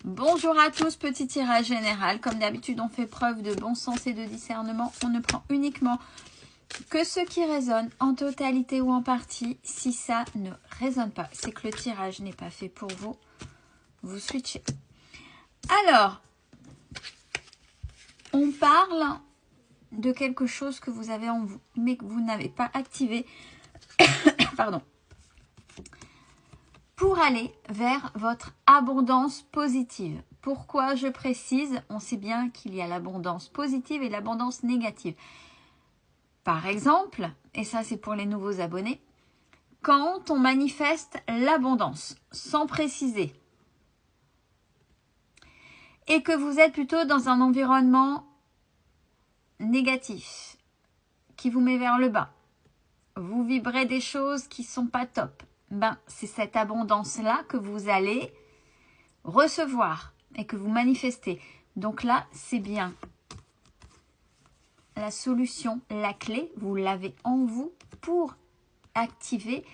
Bonjour à tous, petit tirage général. Comme d'habitude, on fait preuve de bon sens et de discernement. On ne prend uniquement que ce qui résonne en totalité ou en partie. Si ça ne résonne pas, c'est que le tirage n'est pas fait pour vous. Vous switchez. Alors, on parle de quelque chose que vous avez en vous, mais que vous n'avez pas activé. Pardon. Pour aller vers votre abondance positive. Pourquoi je précise? On sait bien qu'il y a l'abondance positive et l'abondance négative. Par exemple, et ça c'est pour les nouveaux abonnés, quand on manifeste l'abondance, sans préciser, et que vous êtes plutôt dans un environnement négatif, qui vous met vers le bas, vous vibrez des choses qui ne sont pas top, ben, c'est cette abondance-là que vous allez recevoir et que vous manifestez. Donc là, c'est bien. La solution, la clé, vous l'avez en vous pour activer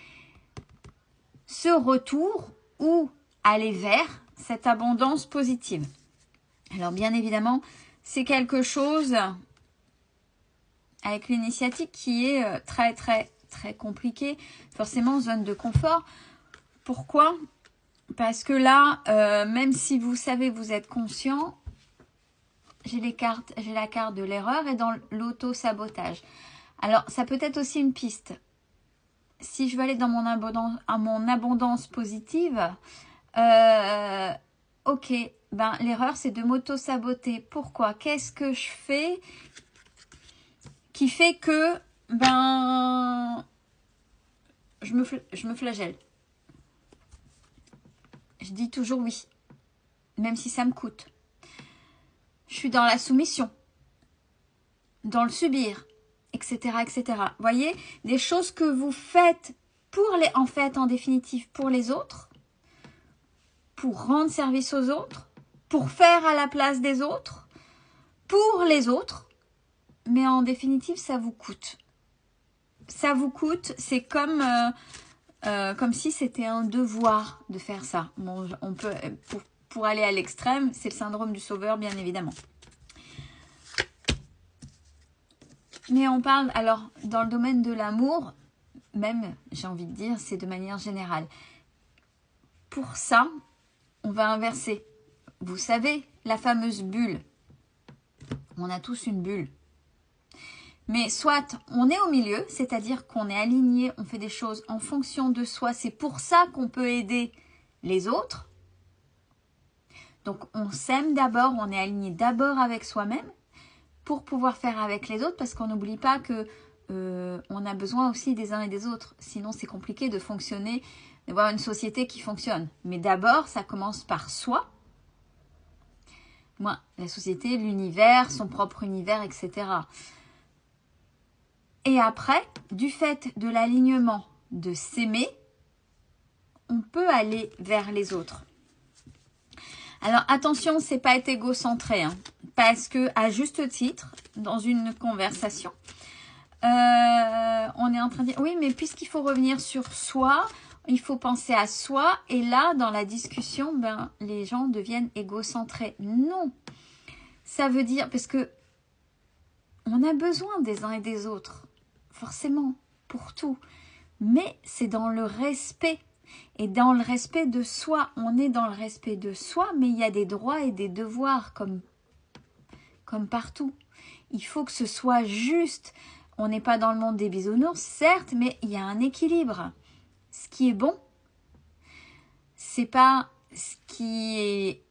ce retour ou aller vers cette abondance positive. Alors bien évidemment, c'est quelque chose avec l'initiatique qui est très compliqué, forcément zone de confort. Pourquoi? Parce que là, même si vous savez, vous êtes conscient, j'ai la carte de l'erreur et dans l'auto-sabotage. Alors, ça peut être aussi une piste. Si je veux aller dans mon abondance positive, ok, ben l'erreur c'est de m'auto-saboter. Pourquoi? Qu'est-ce que je fais qui fait que ben je me flagelle. Je dis toujours oui, même si ça me coûte. Je suis dans la soumission, dans le subir, etc., etc. Vous voyez, des choses que vous faites en définitive, pour les autres, pour rendre service aux autres, pour faire à la place des autres, pour les autres, mais en définitive, ça vous coûte. Ça vous coûte, c'est comme si c'était un devoir de faire ça. Bon, on peut, pour aller à l'extrême, c'est le syndrome du sauveur, bien évidemment. Mais on parle, alors, dans le domaine de l'amour, même, j'ai envie de dire, c'est de manière générale. Pour ça, on va inverser. Vous savez, la fameuse bulle. On a tous une bulle. Mais soit on est au milieu, c'est-à-dire qu'on est aligné, on fait des choses en fonction de soi. C'est pour ça qu'on peut aider les autres. Donc on s'aime d'abord, on est aligné d'abord avec soi-même pour pouvoir faire avec les autres, parce qu'on n'oublie pas que on a besoin aussi des uns et des autres. Sinon c'est compliqué de fonctionner, d'avoir une société qui fonctionne. Mais d'abord ça commence par soi. Moi, la société, l'univers, son propre univers, etc. Et après, du fait de l'alignement de s'aimer, on peut aller vers les autres. Alors attention, c'est pas être égocentré, hein, parce que à juste titre, dans une conversation, on est en train de dire oui, mais puisqu'il faut revenir sur soi, il faut penser à soi. Et là, dans la discussion, ben les gens deviennent égocentrés. Non, ça veut dire parce que on a besoin des uns et des autres. Forcément, pour tout. Mais c'est dans le respect. Et dans le respect de soi. On est dans le respect de soi, mais il y a des droits et des devoirs comme partout. Il faut que ce soit juste. On n'est pas dans le monde des bisounours, certes, mais il y a un équilibre. Ce qui est bon, c'est pas ce qui est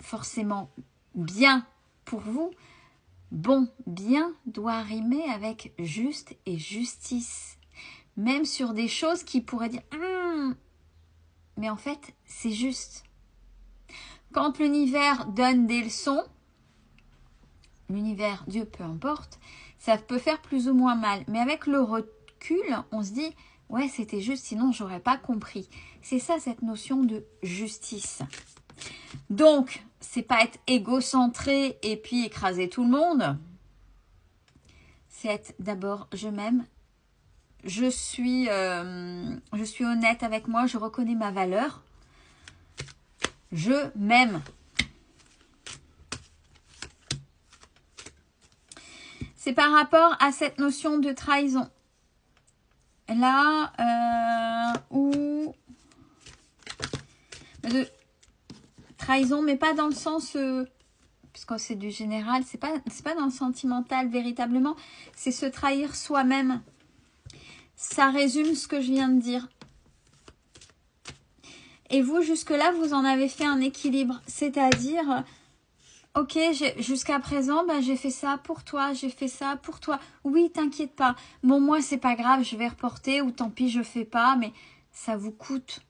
forcément bien pour vous. Bon, bien doit rimer avec juste et justice. Même sur des choses qui pourraient dire mais en fait, c'est juste. Quand l'univers donne des leçons, l'univers, Dieu, peu importe, ça peut faire plus ou moins mal. Mais avec le recul, on se dit ouais, c'était juste, sinon j'aurais pas compris. C'est ça, cette notion de justice. Donc, c'est pas être égocentré et puis écraser tout le monde. C'est être d'abord je m'aime. Je suis honnête avec moi, je reconnais ma valeur. Je m'aime. C'est par rapport à cette notion de trahison. Là, où... de trahison, mais pas dans le sens... puisque c'est du général, c'est pas dans le sentimental véritablement. C'est se trahir soi-même. Ça résume ce que je viens de dire. Et vous, jusque-là, vous en avez fait un équilibre. C'est-à-dire, ok, jusqu'à présent, ben, j'ai fait ça pour toi, j'ai fait ça pour toi. Oui, t'inquiète pas. Bon, moi, c'est pas grave, je vais reporter ou tant pis, je fais pas, mais ça vous coûte.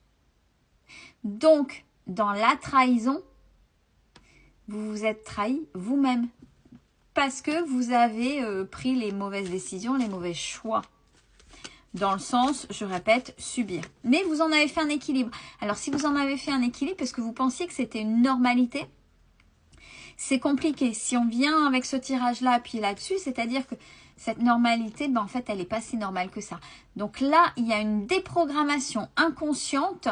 Donc, dans la trahison, vous vous êtes trahi vous-même. Parce que vous avez pris les mauvaises décisions, les mauvais choix. Dans le sens, je répète, subir. Mais vous en avez fait un équilibre. Alors, si vous en avez fait un équilibre parce que vous pensiez que c'était une normalité, c'est compliqué. Si on vient avec ce tirage-là, puis là-dessus, c'est-à-dire que cette normalité, ben, en fait, elle n'est pas si normale que ça. Donc là, il y a une déprogrammation inconsciente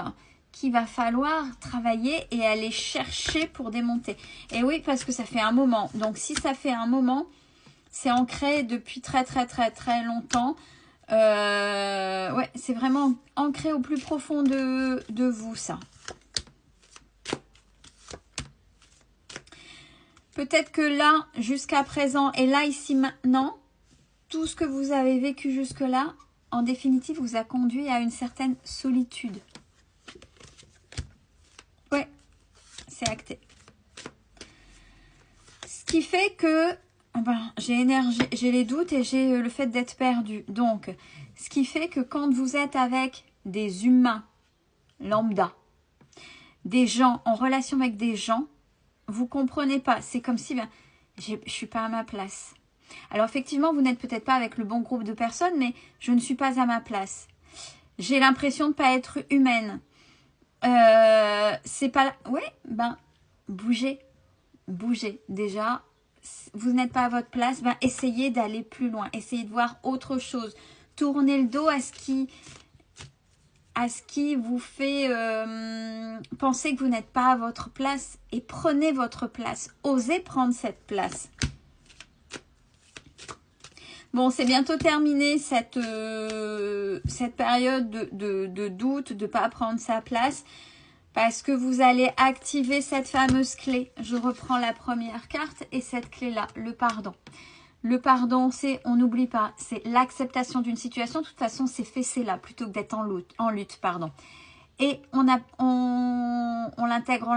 qu'il va falloir travailler et aller chercher pour démonter. Et oui, parce que ça fait un moment. Donc, si ça fait un moment, c'est ancré depuis très longtemps. Ouais, c'est vraiment ancré au plus profond de vous, ça. Peut-être que là, jusqu'à présent, et là, ici, maintenant, tout ce que vous avez vécu jusque-là, en définitive, vous a conduit à une certaine solitude. Ouais, c'est acté. Ce qui fait que ben, j'ai les doutes et j'ai le fait d'être perdu. Donc, ce qui fait que quand vous êtes avec des humains lambda, des gens, en relation avec des gens, vous comprenez pas. C'est comme si ben, je suis pas à ma place. Alors, effectivement, vous n'êtes peut-être pas avec le bon groupe de personnes, mais je ne suis pas à ma place. J'ai l'impression de ne pas être humaine. C'est pas... Ouais, ben, bougez. Bougez. Déjà, vous n'êtes pas à votre place, ben, essayez d'aller plus loin. Essayez de voir autre chose. Tournez le dos à ce qui vous fait penser que vous n'êtes pas à votre place et prenez votre place. Osez prendre cette place. Bon, c'est bientôt terminé cette période de doute, de ne pas prendre sa place, parce que vous allez activer cette fameuse clé. Je reprends la première carte et cette clé-là, le pardon. Le pardon, c'est, on n'oublie pas, c'est l'acceptation d'une situation. De toute façon, c'est fait, c'est là, plutôt que d'être en lutte, pardon. Et on l'intègre,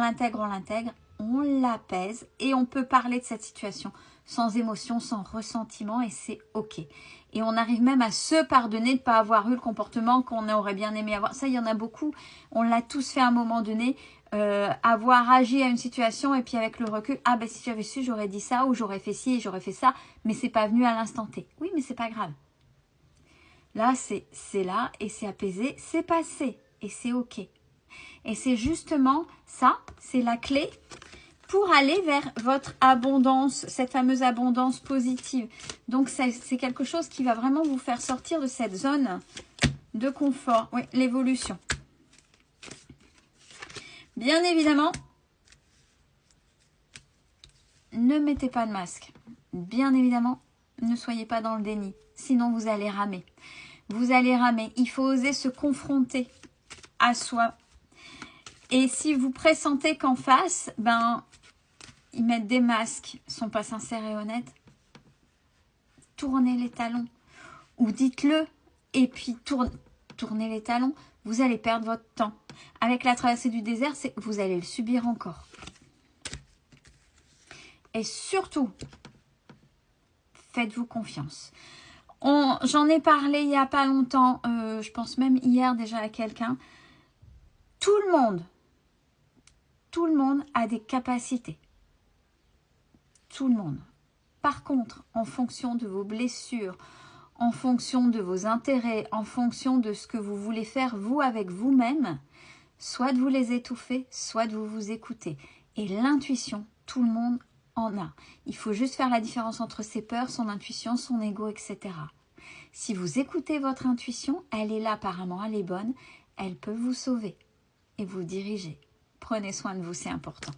on l'apaise et on peut parler de cette situation sans émotion, sans ressentiment et c'est ok. Et on arrive même à se pardonner de ne pas avoir eu le comportement qu'on aurait bien aimé avoir. Ça, il y en a beaucoup. On l'a tous fait à un moment donné. Avoir agi à une situation et puis avec le recul, ah ben si j'avais su, j'aurais dit ça ou j'aurais fait ci et j'aurais fait ça, mais c'est pas venu à l'instant T. Oui, mais c'est pas grave. Là, c'est là et c'est apaisé, c'est passé et c'est ok. Et c'est justement ça, c'est la clé pour aller vers votre abondance, cette fameuse abondance positive. Donc, c'est quelque chose qui va vraiment vous faire sortir de cette zone de confort. Oui, l'évolution. Bien évidemment, ne mettez pas de masque. Bien évidemment, ne soyez pas dans le déni. Sinon, vous allez ramer. Vous allez ramer. Il faut oser se confronter à soi. Et si vous pressentez qu'en face, ben, ils mettent des masques, ne sont pas sincères et honnêtes, tournez les talons. Ou dites-le, et puis tournez les talons. Vous allez perdre votre temps. Avec la traversée du désert, vous allez le subir encore. Et surtout, faites-vous confiance. J'en ai parlé il n'y a pas longtemps, je pense même hier déjà à quelqu'un. Tout le monde a des capacités. Tout le monde. Par contre, en fonction de vos blessures, en fonction de vos intérêts, en fonction de ce que vous voulez faire vous avec vous-même, soit de vous les étouffer, soit de vous écouter. Et l'intuition, tout le monde en a. Il faut juste faire la différence entre ses peurs, son intuition, son ego, etc. Si vous écoutez votre intuition, elle est là apparemment, elle est bonne, elle peut vous sauver et vous diriger. Prenez soin de vous, c'est important.